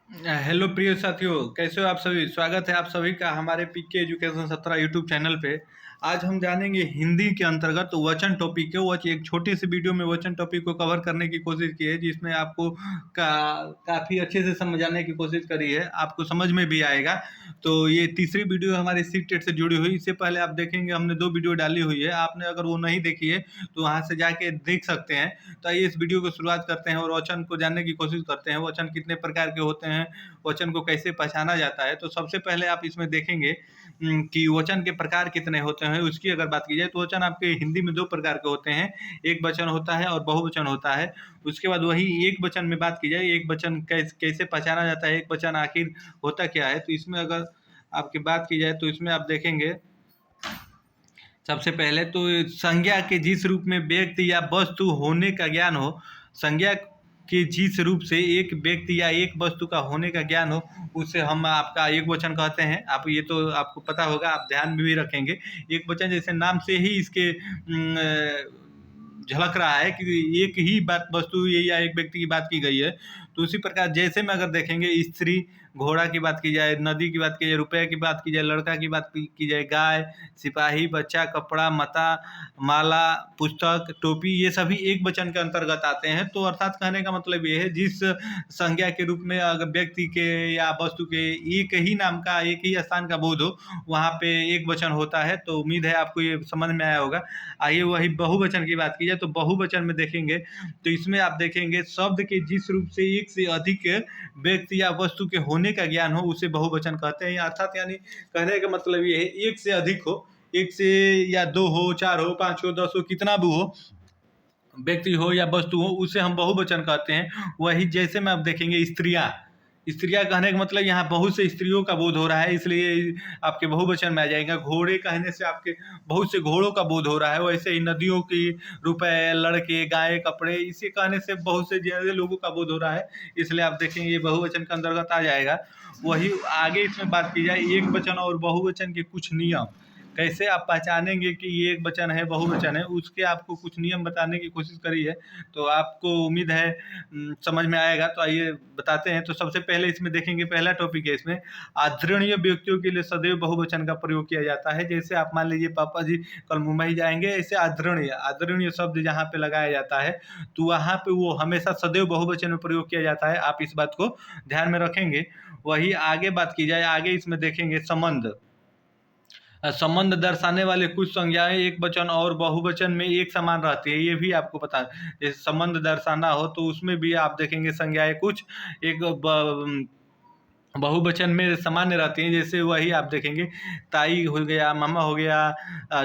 Hello प्रिय साथियों, कैसे हो आप सभी। स्वागत है आप सभी का हमारे पीके एजुकेशन 17 यूट्यूब चैनल पे। आज हम जानेंगे हिंदी के अंतर्गत वचन टॉपिक है। वो एक छोटी सी वीडियो में वचन टॉपिक को कवर करने की कोशिश की है, जिसमें आपको काफ़ी अच्छे से समझाने की कोशिश करी है, आपको समझ में भी आएगा। तो ये तीसरी वीडियो हमारी सी टेट से जुड़ी हुई। इससे पहले आप देखेंगे हमने 2 वीडियो डाली हुई है, आपने अगर वो नहीं देखी है तो वहाँ से जाके देख सकते हैं। तो आइए इस वीडियो को शुरुआत करते हैं और वचन को जानने की कोशिश करते हैं। वचन कितने प्रकार के होते हैं, वचन को कैसे पहचाना जाता है। तो सबसे पहले आप इसमें देखेंगे कि वचन के प्रकार कितने होते हैं। उसकी अगर बात की जाए तो वचन आपके हिंदी में 2 प्रकार के होते हैं, एक वचन होता है और बहुवचन होता है। उसके बाद वही एक वचन में बात की जाए, एक वचन कैसे पहचाना जाता है, एक वचन आखिर होता क्या है। तो इसमें अगर आपकी बात की जाए तो इसमें आप देखेंगे सबसे पहले तो संज्ञा के जिस रूप में व्यक्ति या वस्तु होने का ज्ञान हो, संज्ञा के जिस रूप से एक व्यक्ति या एक वस्तु का होने का ज्ञान हो, उसे हम आपका एक वचन कहते हैं। आप ये तो आपको पता होगा, आप ध्यान में भी रखेंगे। एक वचन जैसे नाम से ही इसके झलक रहा है कि एक ही बात वस्तु ये या एक व्यक्ति की बात की गई है। तो उसी प्रकार जैसे में अगर देखेंगे, स्त्री, घोड़ा की बात की जाए, नदी की बात की जाए, रुपये की बात की जाए, लड़का की बात की जाए, गाय, सिपाही, बच्चा, कपड़ा, मता, माला, पुस्तक, टोपी, ये सभी एक वचन के अंतर्गत आते हैं। तो अर्थात कहने का मतलब ये है, जिस संज्ञा के रूप में अगर व्यक्ति के या वस्तु के एक ही नाम का, एक ही स्थान का बोध हो, वहाँ पे एक वचन होता है। तो उम्मीद है आपको ये समझ में आया होगा। आइए वही बहुवचन की बात की जाए तो बहुवचन में देखेंगे तो इसमें आप देखेंगे शब्द के जिस रूप से एक से अधिक व्यक्ति या वस्तु के होने का ज्ञान हो, उसे बहुवचन कहते हैं। अर्थात यानी कहने का मतलब ये है, एक से अधिक हो, एक से या दो हो, चार हो, पांच हो, 10 हो, कितना भी हो, व्यक्ति हो या वस्तु हो, उसे हम बहुवचन कहते हैं। वही जैसे में आप देखेंगे स्त्रियां, स्त्रियां कहने का मतलब यहाँ बहुत से स्त्रियों का बोध हो रहा है, इसलिए आपके बहुवचन में आ जाएगा। घोड़े कहने से आपके बहुत से घोड़ों का बोध हो रहा है। वैसे ही नदियों की, रुपए, लड़के, गाय, कपड़े, इसे कहने से बहुत से ज्यादा लोगों का बोध हो रहा है, इसलिए आप देखेंगे ये बहुवचन के अंतर्गत आ जाएगा। वही आगे इसमें बात की जाए एक वचन और बहुवचन के कुछ नियम, कैसे आप पहचानेंगे कि ये एक वचन है, बहुवचन है, उसके आपको कुछ नियम बताने की कोशिश करी है। तो आपको उम्मीद है समझ में आएगा। तो आइए बताते हैं। तो सबसे पहले इसमें देखेंगे, पहला टॉपिक है इसमें, आदरणीय व्यक्तियों के लिए सदैव बहुवचन का प्रयोग किया जाता है। जैसे आप मान लीजिए पापा जी कल मुंबई जाएंगे, ऐसे आदरणीय, आदरणीय शब्द जहाँ पे लगाया जाता है तो वहाँ पे वो हमेशा सदैव बहुवचन में प्रयोग किया जाता है। आप इस बात को ध्यान में रखेंगे। वही आगे बात की जाए, आगे इसमें देखेंगे संबंध, संबंध दर्शाने वाले कुछ संज्ञाएं एक वचन और बहुवचन में एक समान रहती है, ये भी आपको पता है। जैसे संबंध दर्शाना हो तो उसमें भी आप देखेंगे संज्ञाएं कुछ एक बहुवचन में सामान्य रहती हैं। जैसे वही आप देखेंगे ताई हो गया, मामा हो गया,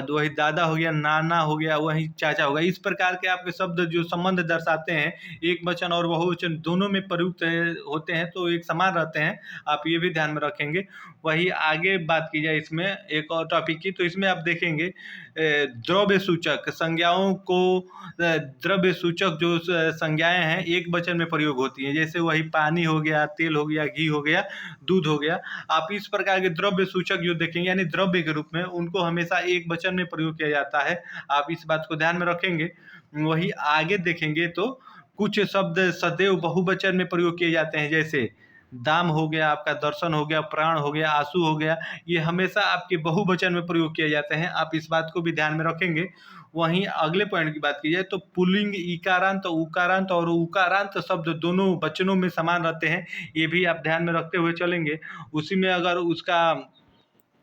वही दादा हो गया, नाना हो गया, वही चाचा हो गया। इस प्रकार के आपके शब्द जो संबंध दर्शाते हैं, एक वचन और बहुवचन दोनों में प्रयुक्त होते हैं, तो एक समान रहते हैं। आप ये भी ध्यान में रखेंगे। वही आगे बात की जाए इसमें एक और टॉपिक की, तो इसमें आप देखेंगे द्रव्य सूचक संज्ञाओं को, द्रव्य सूचक जो संज्ञाएं हैं एक वचन में प्रयोग होती हैं। जैसे वही पानी हो गया, तेल हो गया, घी हो गया, दूध हो गया। आप इस प्रकार के द्रव्य सूचक जो देखेंगे, यानी द्रव्य के रूप में, उनको हमेशा एक वचन में प्रयोग किया जाता है। आप इस बात को ध्यान में रखेंगे। वही आगे देखेंगे तो कुछ शब्द सदैव बहुवचन में प्रयोग किए जाते हैं। जैसे दाम हो गया, आपका दर्शन हो गया, प्राण हो गया, आंसू हो गया, ये हमेशा आपके बहुवचन में प्रयोग किए जाते हैं। आप इस बात को भी ध्यान में रखेंगे। वहीं अगले पॉइंट की बात की जाए तो पुल्लिंग इकारांत, उकारांत और उकारांत शब्द दोनों वचनों में समान रहते हैं, ये भी आप ध्यान में रखते हुए चलेंगे। उसी में अगर उसका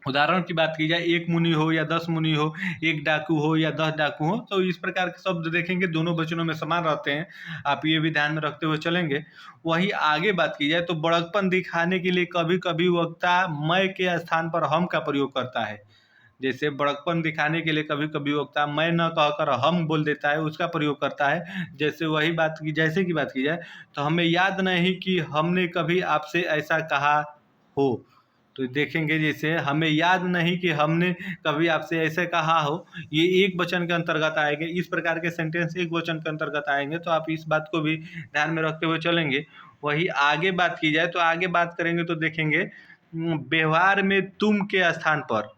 उदाहरण की बात की जाए, एक मुनि हो या 10 मुनि हो, एक डाकू हो या 10 डाकू हो, तो इस प्रकार के शब्द देखेंगे दोनों वचनों में समान रहते हैं। आप ये भी ध्यान में रखते हुए चलेंगे। वही आगे बात की जाए तो बड़कपन दिखाने के लिए कभी कभी वक्ता मैं के स्थान पर हम का प्रयोग करता है। जैसे बड़कपन दिखाने के लिए कभी कभी वक्ता मैं न कहकर हम बोल देता है, उसका प्रयोग करता है। जैसे वही बात की, जैसे की बात की जाए तो हमें याद नहीं कि हमने कभी आपसे ऐसा कहा हो। तो देखेंगे जैसे हमें याद नहीं कि हमने कभी आपसे ऐसे कहा हो, ये एक वचन के अंतर्गत आएंगे। इस प्रकार के सेंटेंस एक वचन के अंतर्गत आएंगे, तो आप इस बात को भी ध्यान में रखते हुए चलेंगे। वही आगे बात की जाए तो आगे बात करेंगे तो देखेंगे व्यवहार में तुम के स्थान पर,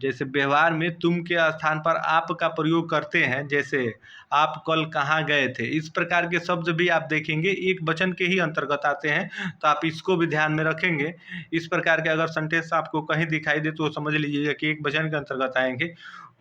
जैसे व्यवहार में तुम के स्थान पर आप का प्रयोग करते हैं, जैसे आप कल कहाँ गए थे, इस प्रकार के शब्द भी आप देखेंगे एक वचन के ही अंतर्गत आते हैं, तो आप इसको भी ध्यान में रखेंगे। इस प्रकार के अगर सेंटेंस आपको कहीं दिखाई दे तो समझ लीजिएगा कि एक वचन के अंतर्गत आएंगे।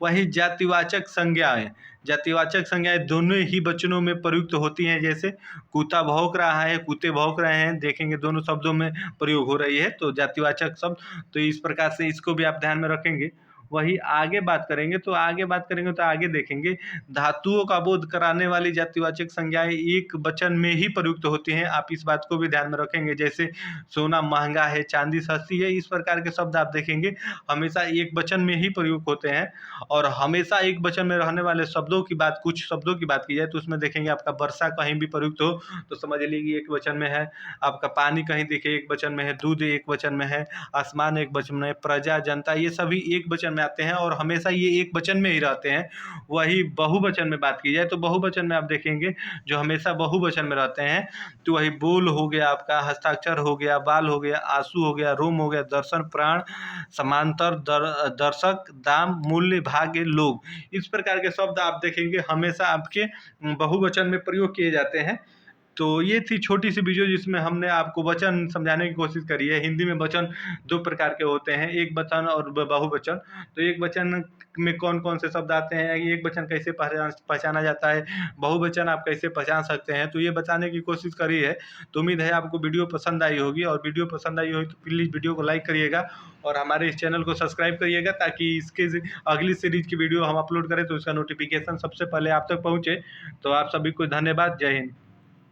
वही जातिवाचक संज्ञाएं, जातिवाचक संज्ञाएं दोनों ही वचनों में प्रयुक्त होती हैं, जैसे कुत्ता भौंक रहा है, कुत्ते भौंक रहे हैं, देखेंगे दोनों शब्दों में प्रयोग हो रही है, तो जातिवाचक शब्द। तो इस प्रकार से इसको भी आप ध्यान में रखेंगे। वही आगे बात करेंगे तो आगे देखेंगे धातुओं का बोध कराने वाली जातिवाचक संज्ञाएं एक वचन में ही प्रयुक्त होती हैं, आप इस बात को भी ध्यान में रखेंगे। जैसे सोना महंगा है, चांदी सस्ती है, इस प्रकार के शब्द आप देखेंगे हमेशा एक वचन में ही प्रयुक्त होते हैं। और हमेशा एक वचन में रहने वाले शब्दों की बात, कुछ शब्दों की बात की जाए तो उसमें देखेंगे आपका वर्षा कहीं भी प्रयुक्त हो तो समझ लीजिए एक वचन में है, आपका पानी कहीं देखे एक वचन में है, दूध एक वचन में है, आसमान एक वचन में है, प्रजा जनता ये सभी एक वचन में आते हैं और हमेशा ये एक वचन में ही रहते हैं। वही बहुवचन में बात की जाए तो बहुवचन में आप देखेंगे जो हमेशा बहुवचन में रहते हैं, तो वही बोल हो गया, आपका हस्ताक्षर हो गया, बाल हो गया, आंसू हो गया, रोम हो गया, दर्शन, प्राण, समांतर, दर्शक, दाम, मूल्य, भाग्य, लोग, इस प्रकार के शब्द आप देखेंगे हमेशा आपके बहुवचन में प्रयोग किए जाते हैं। तो ये थी छोटी सी वीडियो जिसमें हमने आपको वचन समझाने की कोशिश करी है। हिंदी में वचन दो प्रकार के होते हैं, एक वचन और बहुवचन। तो एक वचन में कौन कौन से शब्द आते हैं, एक वचन कैसे पहचाना जाता है, बहुवचन आप कैसे पहचान सकते हैं, तो ये बताने की कोशिश करी है। तो उम्मीद है आपको वीडियो पसंद आई होगी, और वीडियो पसंद आई होगी तो प्लीज़ वीडियो को लाइक करिएगा और हमारे इस चैनल को सब्सक्राइब करिएगा, ताकि इसके अगली सीरीज की वीडियो हम अपलोड करें तो उसका नोटिफिकेशन सबसे पहले आप तक पहुँचे। तो आप सभी को धन्यवाद। जय हिंद।